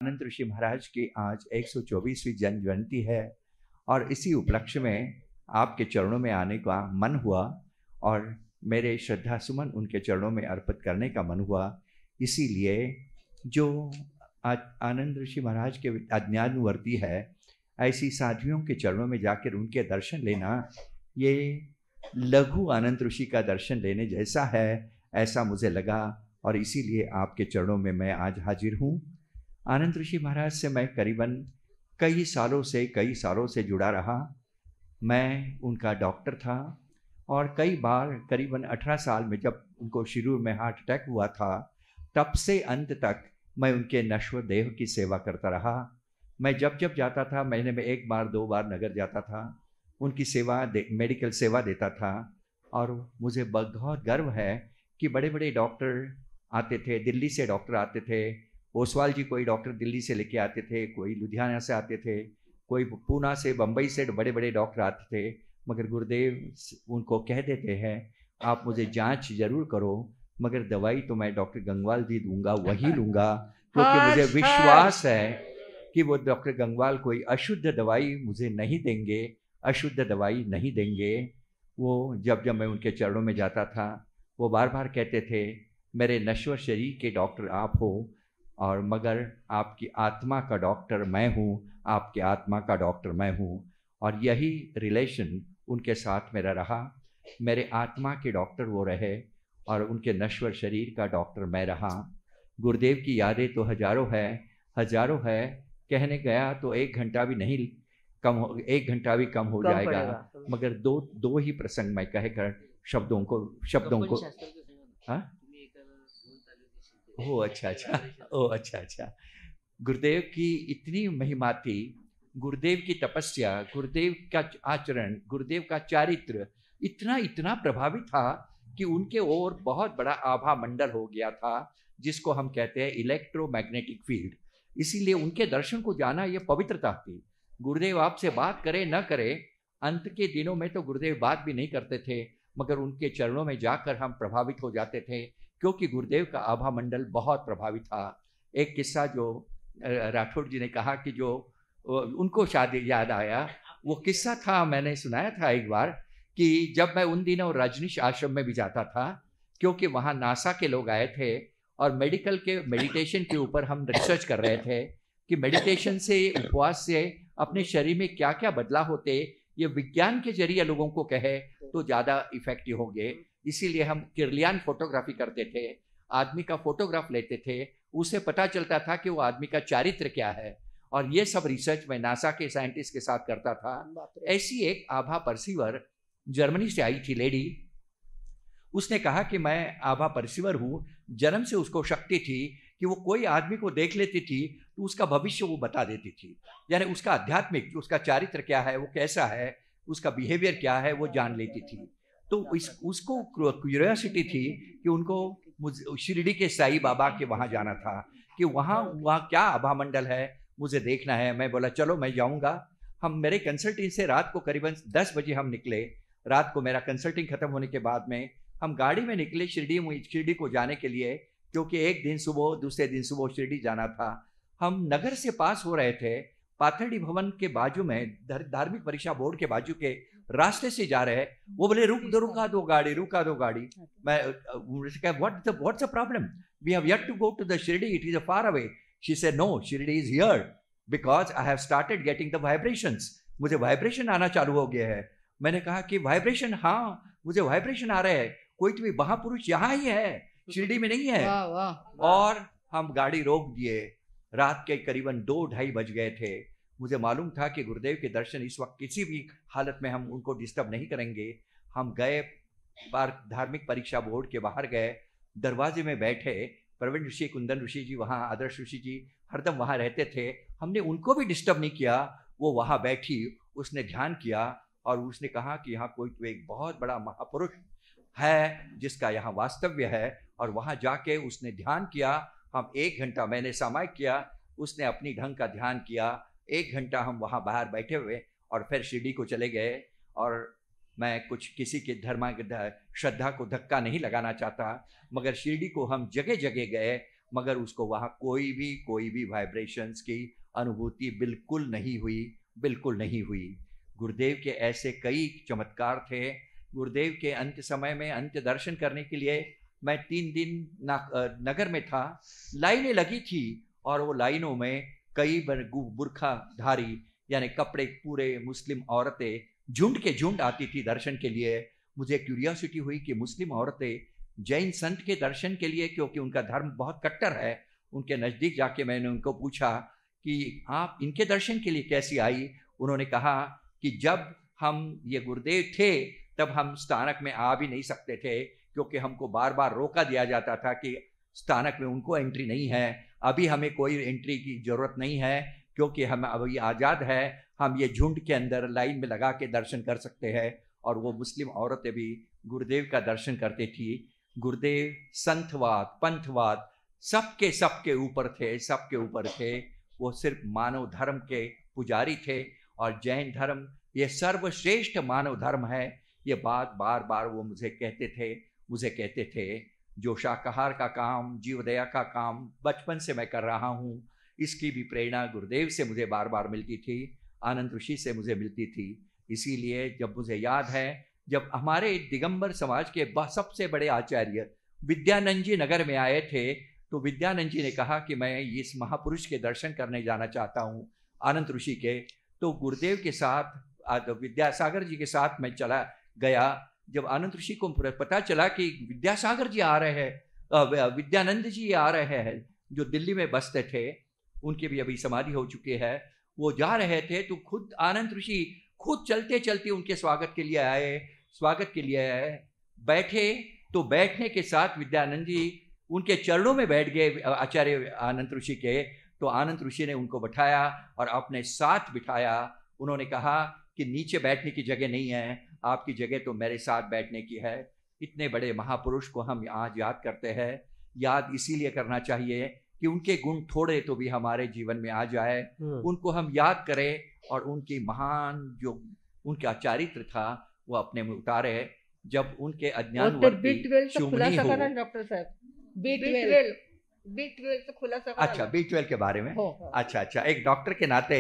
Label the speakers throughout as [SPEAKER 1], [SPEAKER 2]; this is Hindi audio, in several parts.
[SPEAKER 1] आनंद ऋषि महाराज की आज 124वीं जन्म जयंती है और इसी उपलक्ष्य में आपके चरणों में आने का मन हुआ और मेरे श्रद्धा सुमन उनके चरणों में अर्पित करने का मन हुआ। इसीलिए जो आनंद ऋषि महाराज के आज्ञानुवर्ती है, ऐसी साधुओं के चरणों में जाकर उनके दर्शन लेना, ये लघु आनंद ऋषि का दर्शन लेने जैसा है, ऐसा मुझे लगा और इसीलिए आपके चरणों में मैं आज हाजिर हूँ। आनंद ऋषि महाराज से मैं करीबन कई सालों से जुड़ा रहा। मैं उनका डॉक्टर था और कई बार करीबन 18 साल में जब उनको शुरू में हार्ट अटैक हुआ था, तब से अंत तक मैं उनके नश्वर देह की सेवा करता रहा। मैं जब जब जाता था, महीने में 1 बार 2 बार नगर जाता था, उनकी मेडिकल सेवा देता था। और मुझे बहुत गर्व है कि बड़े बड़े डॉक्टर आते थे, दिल्ली से डॉक्टर आते थे, ओसवाल जी कोई डॉक्टर दिल्ली से लेके आते थे, कोई लुधियाना से आते थे, कोई पूना से, बम्बई से बड़े बड़े डॉक्टर आते थे। मगर गुरुदेव उनको कह देते हैं, आप मुझे जांच जरूर करो, मगर दवाई तो मैं डॉक्टर गंगवाल जी दूंगा, वही लूँगा, क्योंकि मुझे विश्वास है कि वो डॉक्टर गंगवाल कोई अशुद्ध दवाई मुझे नहीं देंगे, अशुद्ध दवाई नहीं देंगे। वो जब जब मैं उनके चरणों में जाता था, वो बार बार कहते थे, मेरे नश्वर शरीर के डॉक्टर आप हो और मगर आपकी आत्मा का डॉक्टर मैं हूँ, आपके आत्मा का डॉक्टर मैं हूँ। और यही रिलेशन उनके साथ मेरा रहा। मेरे आत्मा के डॉक्टर वो रहे और उनके नश्वर शरीर का डॉक्टर मैं रहा। गुरुदेव की यादें तो हजारों है, कहने गया तो 1 घंटा भी नहीं कम हो, 1 घंटा भी कम हो जाएगा, मगर दो ही प्रसंग मैं कहकर शब्दों को हाँ अच्छा। गुरुदेव की इतनी महिमा थी, गुरुदेव की तपस्या, गुरुदेव का आचरण, गुरुदेव का चारित्र इतना प्रभावी था कि उनके ओर बहुत बड़ा आभा मंडल हो गया था, जिसको हम कहते हैं इलेक्ट्रोमैग्नेटिक फील्ड। इसीलिए उनके दर्शन को जाना ये पवित्रता थी। गुरुदेव आपसे बात करे न करे, अंत के दिनों में तो गुरुदेव बात भी नहीं करते थे, मगर उनके चरणों में जाकर हम प्रभावित हो जाते थे, क्योंकि गुरुदेव का आभा मंडल बहुत प्रभावी था। एक किस्सा जो राठौड़ जी ने कहा कि जो उनको शादी याद आया, वो किस्सा था, मैंने सुनाया था एक बार, कि जब मैं उन दिनों रजनीश आश्रम में भी जाता था, क्योंकि वहाँ नासा के लोग आए थे और मेडिटेशन के ऊपर हम रिसर्च कर रहे थे कि मेडिटेशन से, उपवास से अपने शरीर में क्या क्या बदलाव होते, ये विज्ञान के जरिए लोगों को कहे तो ज़्यादा इफेक्टिव होंगे। इसीलिए हम किरलियान फोटोग्राफी करते थे, आदमी का फोटोग्राफ लेते थे, उससे पता चलता था कि वो आदमी का चारित्र क्या है। और ये सब रिसर्च मैं नासा के साइंटिस्ट के साथ करता था। ऐसी एक आभा परसीवर जर्मनी से आई थी लेडी, उसने कहा कि मैं आभा परसीवर हूँ। जन्म से उसको शक्ति थी कि वो कोई आदमी को देख लेती थी तो उसका भविष्य वो बता देती थी, यानी उसका आध्यात्मिक, उसका चारित्र क्या है, वो कैसा है, उसका बिहेवियर क्या है, वो जान लेती थी। तो उसको क्यूरियोसिटी थी कि उनको शिरडी के साईं बाबा के वहाँ जाना था, कि वहाँ क्या आभा मंडल है, मुझे देखना है। मैं बोला चलो मैं जाऊँगा। हम मेरे कंसल्टिंग से रात को करीबन 10 बजे हम निकले। रात को मेरा कंसल्टिंग खत्म होने के बाद में हम गाड़ी में निकले शिरडी को जाने के लिए, क्योंकि एक दिन सुबह दूसरे दिन सुबह शिरडी जाना था। हम नगर से पास हो रहे थे, पाथर्डी भवन के बाजू में, धार्मिक परीक्षा बोर्ड के बाजू के रास्ते से जा रहे। वो बोले रुका दो गाड़ी। मैं what's the problem, we have yet to go to the Shirdi, it is a far away. She said no, Shirdi is here because I have started getting the vibrations, मुझे वाइब्रेशन आना चालू हो गया है। मैंने कहा कि वाइब्रेशन, हाँ मुझे वाइब्रेशन आ रहे हैं, कोई तो भी महापुरुष यहाँ ही है, शिरडी में नहीं है। और हम गाड़ी रोक दिए। रात के करीबन 2-2:30 बज गए थे। मुझे मालूम था कि गुरुदेव के दर्शन इस वक्त किसी भी हालत में हम उनको डिस्टर्ब नहीं करेंगे। हम गए, धार्मिक परीक्षा बोर्ड के बाहर गए, दरवाजे में बैठे। प्रवीण ऋषि, कुंदन ऋषि जी वहाँ, आदर्श ऋषि जी हरदम वहाँ रहते थे, हमने उनको भी डिस्टर्ब नहीं किया। वो वहाँ बैठी, उसने ध्यान किया और उसने कहा कि यहाँ कोई तो एक बहुत बड़ा महापुरुष है जिसका यहाँ वास्तव्य है। और वहाँ जाके उसने ध्यान किया। हम 1 घंटा, मैंने सामायिक किया, उसने अपनी ढंग का ध्यान किया। 1 घंटा हम वहाँ बाहर बैठे हुए और फिर शिरडी को चले गए। और मैं कुछ किसी के श्रद्धा को धक्का नहीं लगाना चाहता, मगर शिरडी को हम जगह जगह गए मगर उसको वहाँ कोई भी वाइब्रेशंस की अनुभूति बिल्कुल नहीं हुई, बिल्कुल नहीं हुई। गुरुदेव के ऐसे कई चमत्कार थे। गुरुदेव के अंत्य समय में अंत्य दर्शन करने के लिए मैं 3 दिन नगर में था, लाइनें लगी थी और वो लाइनों में कई बुर्खाधारी यानी कपड़े पूरे मुस्लिम औरतें झुंड के झुंड आती थी दर्शन के लिए। मुझे क्यूरियोसिटी हुई कि मुस्लिम औरतें जैन संत के दर्शन के लिए, क्योंकि उनका धर्म बहुत कट्टर है, उनके नज़दीक जाके मैंने उनको पूछा कि आप इनके दर्शन के लिए कैसी आई। उन्होंने कहा कि जब हम ये गुरुदेव थे तब हम स्थानक में आ भी नहीं सकते थे, क्योंकि हमको बार बार रोका दिया जाता था कि स्थानक में उनको एंट्री नहीं है। अभी हमें कोई एंट्री की ज़रूरत नहीं है, क्योंकि हम अभी आज़ाद है, हम ये झुंड के अंदर लाइन में लगा के दर्शन कर सकते हैं। और वो मुस्लिम औरतें भी गुरुदेव का दर्शन करती थी। गुरुदेव संतवाद, पंथवाद सबके ऊपर थे, सबके ऊपर थे। वो सिर्फ मानव धर्म के पुजारी थे और जैन धर्म ये सर्वश्रेष्ठ मानव धर्म है। ये बात बार बार वो मुझे कहते थे। जो शाकाहार का काम, जीवदया का काम बचपन से मैं कर रहा हूँ, इसकी भी प्रेरणा गुरुदेव से मुझे बार बार मिलती थी, आनंद ऋषि से मुझे मिलती थी। इसीलिए जब मुझे याद है, जब हमारे दिगंबर समाज के सबसे बड़े आचार्य विद्यानंद जी नगर में आए थे, तो विद्यानंद जी ने कहा कि मैं इस महापुरुष के दर्शन करने जाना चाहता हूँ, आनंद ऋषि के। तो गुरुदेव के साथ विद्यासागर जी के साथ मैं चला गया। जब आनंद ऋषि को पता चला कि विद्यासागर जी आ रहे हैं, विद्यानंद जी आ रहे हैं, जो दिल्ली में बसते थे, उनकी भी अभी समाधि हो चुकी है, वो जा रहे थे, तो खुद आनंद ऋषि खुद चलते चलते उनके स्वागत के लिए आए, बैठे। तो बैठने के साथ विद्यानंद जी उनके चरणों में बैठ गए, आचार्य आनंद ऋषि के। तो आनंद ऋषि ने उनको बैठाया और अपने साथ बिठाया। उन्होंने कहा कि नीचे बैठने की जगह नहीं है, आपकी जगह तो मेरे साथ बैठने की है। इतने बड़े महापुरुष को हम आज याद करते हैं। याद इसीलिए करना चाहिए कि उनके गुण थोड़े तो भी हमारे जीवन में आ जाए, उनको हम याद करें और उनकी महान जो उनका चारित्र था वो अपने में उतारे। जब उनके अज्ञान
[SPEAKER 2] शुंभनी हो, डॉक्टर साहब B12 से खुलासा,
[SPEAKER 1] अच्छा B12 के बारे में, अच्छा, एक डॉक्टर के नाते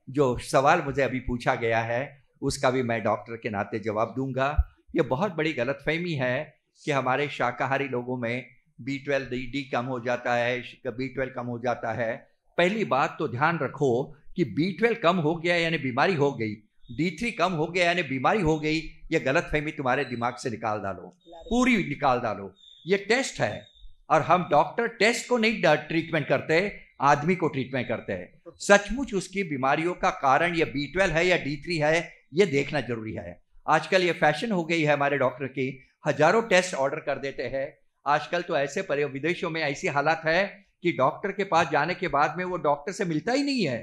[SPEAKER 1] जो सवाल मुझे अभी पूछा गया है उसका भी मैं डॉक्टर के नाते जवाब दूंगा। ये बहुत बड़ी गलतफहमी है कि हमारे शाकाहारी लोगों में B12 डी कम हो जाता है, B12 कम हो जाता है। पहली बात तो ध्यान रखो कि B12 कम हो गया यानी बीमारी हो गई, D3 कम हो गया यानी बीमारी हो गई। ये गलतफहमी तुम्हारे दिमाग से निकाल डालो, पूरी निकाल डालो। ये टेस्ट है और हम डॉक्टर टेस्ट को नहीं ट्रीटमेंट करते, आदमी को ट्रीटमेंट करते हैं। सचमुच उसकी बीमारियों का कारण ये B12 है या D3 है, ये देखना जरूरी है। आजकल ये फैशन हो गई है हमारे डॉक्टर की, हजारों टेस्ट ऑर्डर कर देते हैं। आजकल तो ऐसे विदेशों में ऐसी हालत है कि डॉक्टर के पास जाने के बाद में वो डॉक्टर से मिलता ही नहीं है,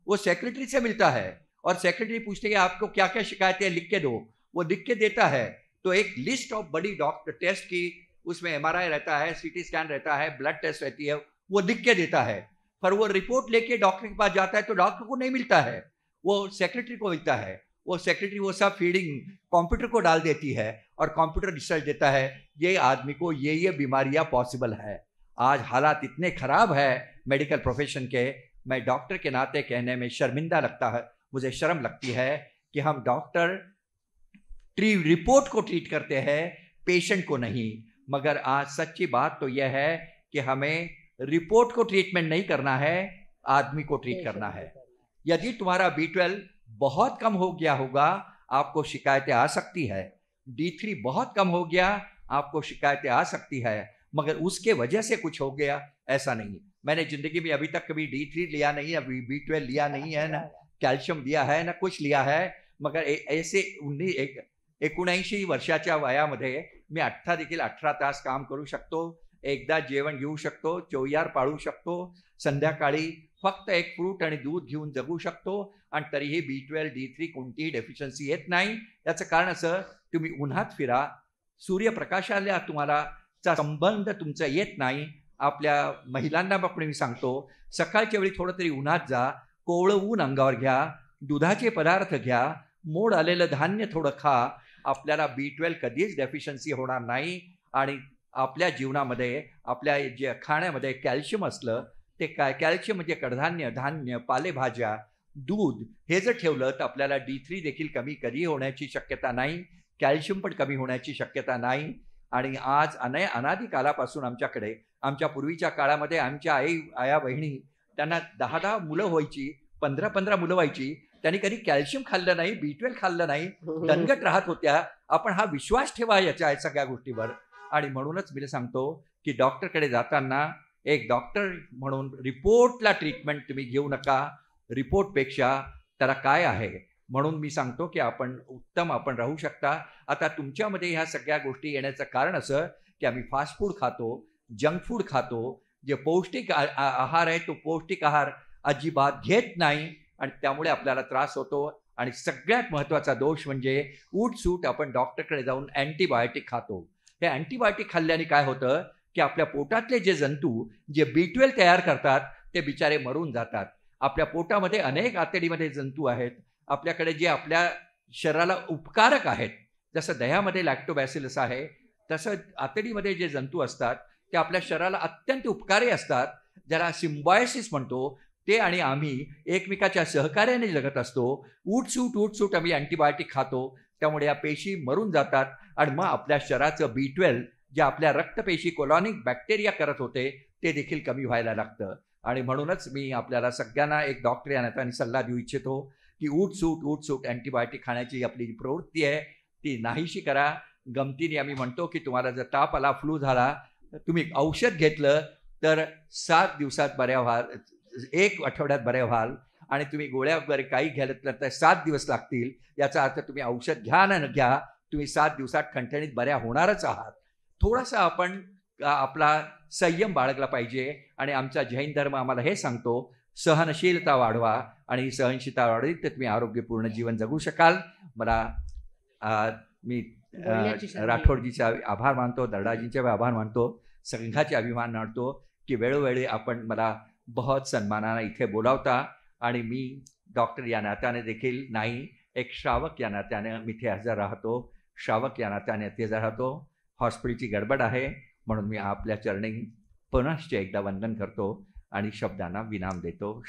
[SPEAKER 1] वो सेक्रेटरी से मिलता है और सेक्रेटरी पूछते हैं आपको क्या क्या शिकायतें लिख के दो, वो लिख के देता है। तो एक लिस्ट ऑफ बड़ी डॉक्टर टेस्ट की, उसमें MRI रहता है, CT स्कैन रहता है, ब्लड टेस्ट रहती है, वो लिख के देता है। पर वो रिपोर्ट लेके डॉक्टर के पास जाता है तो डॉक्टर को नहीं मिलता है, वो सेक्रेटरी को मिलता है। वो सेक्रेटरी वो सब फीडिंग कंप्यूटर को डाल देती है और कंप्यूटर रिसर्च देता है ये आदमी को ये बीमारियां पॉसिबल है। आज हालात इतने खराब है मेडिकल प्रोफेशन के, मैं डॉक्टर के नाते कहने में शर्मिंदा लगता है, मुझे शर्म लगती है कि हम डॉक्टर रिपोर्ट को ट्रीट करते हैं, पेशेंट को नहीं। मगर आज सच्ची बात तो यह है कि हमें रिपोर्ट को ट्रीटमेंट नहीं करना है, आदमी को ट्रीट करना है। यदि तुम्हारा B12 बहुत कम हो गया होगा, आपको शिकायतें आ सकती है। D3 बहुत कम हो गया, आपको शिकायतें आ सकती है, मगर उसके वजह से कुछ हो गया ऐसा नहीं। मैंने जिंदगी में अभी तक कभी D3 लिया नहीं है, B12 लिया नहीं है, ना कॅल्शियम लिया है, ना कुछ लिया है। मगर ऐसे 79 वर्षाच्या वयामध्ये मी देखील 18 तास काम करू शकतो, एकदा जेवण घेऊ शकतो, चोयार पाळू शकतो, संध्याकाळी फक्त एक फ्रूट आणि दूध घेऊन जगू शकतो आणि तरीही B12 D3 कोणतीही डेफिशियन्सी येत नाही। याचं कारण असं, तुम्ही उन्हात फिरा, सूर्यप्रकाशाला तुम्हाला संबंध तुमचा येत नाही। आपल्या महिलांना पण मी सांगतो, सकाळच्या वेळी थोडं तरी उन्हात जा, कोवळं ऊन अंगावर घ्या, दुधाचे पदार्थ घ्या, मोड आलेलं धान्य थोडं खा, आपल्याला B12 कधीच डेफिशियन्सी होणार नाही। आणि आपल्या जीवनामध्ये आपल्या जे खाण्यामध्ये कॅल्शियम असलं ते काय कॅल्शियम म्हणजे कडधान्य धान्य पालेभाज्या दूध हे जर ठेवलं तर आपल्याला D3 देखील कमी कधी होण्याची शक्यता नाही, कॅल्शियम पण कमी होण्याची शक्यता नाही. आणि आज अनादी कालापासून आमच्याकडे आमच्या पूर्वीच्या काळामध्ये आमच्या आया बहिणी त्यांना 10-10 मुलं व्हायची, 15-15 मुलं व्हायची. त्यांनी कधी कॅल्शियम खाल्लं नाही, B12 खाल्लं नाही, दणकट राहत होत्या. आपण हा विश्वास ठेवा याच्या सगळ्या गोष्टीवर. आणि म्हणूनच मी सांगतो की डॉक्टरकडे जाताना एक डॉक्टर म्हणून रिपोर्टला ट्रीटमेंट तुम्ही घेऊ नका, रिपोर्टपेक्षा त्याला काय आहे म्हणून मी सांगतो की आपण उत्तम आपण राहू शकता. आता तुमच्यामध्ये ह्या सगळ्या गोष्टी येण्याचं कारण असं की आम्ही फास्ट फूड खातो, जंक फूड खातो, जे पौष्टिक आहार आहे तो पौष्टिक आहार अजिबात घेत नाही आणि त्यामुळे आपल्याला त्रास होतो. आणि सगळ्यात महत्त्वाचा दोष म्हणजे उठसूट आपण डॉक्टरकडे जाऊन अँटीबायोटिक खातो. हे अँटीबायोटिक खाल्ल्याने काय होतं की आपल्या पोटातले जे जंतू जे B12 तयार करतात ते बिचारे मरून जातात. आपल्या पोटामध्ये अनेक आतडीमध्ये जंतू आहेत आपल्याकडे जे आपल्या शरीराला उपकारक आहेत. जसं दह्यामध्ये लॅक्टोबॅसिलस आहे तसं आतडीमध्ये जे जंतू असतात ते आपल्या शरीराला अत्यंत उपकारी असतात, ज्याला सिम्बायोसिस म्हणतो. ते आणि आम्ही एकमेकाच्या सहकार्याने जगत असतो. उठसूट आम्ही अँटीबायोटिक खातो, त्यामुळे या पेशी मरून जातात आणि मग आपल्या शरीराचं B12 जे आपल्या रक्तपेशी कोलॉनिक बॅक्टेरिया करत होते ते देखील कमी व्हायला लागतं. आणि म्हणूनच मी आपल्याला सगळ्यांना एक डॉक्टर या नात्याने सल्ला देऊ इच्छितो की उठसूट अँटीबायोटिक खाण्याची आपली जी प्रवृत्ती आहे ती नाहीशी करा. गमतीने आम्ही म्हणतो की तुम्हाला जर ताप आला, फ्लू झाला, तुम्ही औषध घेतलं तर 7 दिवसात बऱ्या व्हाल, 1 आठवड्यात बऱ्या व्हाल. आणि तुम्ही गोळ्या वगैरे काही घेतलं तर 7 दिवस लागतील. याचा अर्थ तुम्ही औषध घ्या ना घ्या, तुम्ही 7 दिवसात ठणठणीत बऱ्या होणारच आहात. थोडासा आपण आपला संयम बाळगला पाहिजे. आणि आमचा जैन धर्म आम्हाला हे सांगतो सहनशीलता वाढवा आणि सहनशीलता वाढली तर तुम्ही आरोग्यपूर्ण जीवन जगू शकाल. मला मी राठोडजीचा आभार मानतो, दर्डाजींचे आभार मानतो, संघाचे अभिमान मानतो की वेळोवेळी आपण मला बहुत सन्मानाने इथे बोलावता. आणि मी डॉक्टर या नात्याने देखील नाही, एक श्रावक या नात्याने मी इथे हजर राहतो, श्रावक या नात्याने इथे हजर राहतो. हॉस्पिटलची गडबड आहे म्हणून मी आपल्या चरणी पुनश्च एकदा वंदन करतो आणि शब्दांना विराम देतो.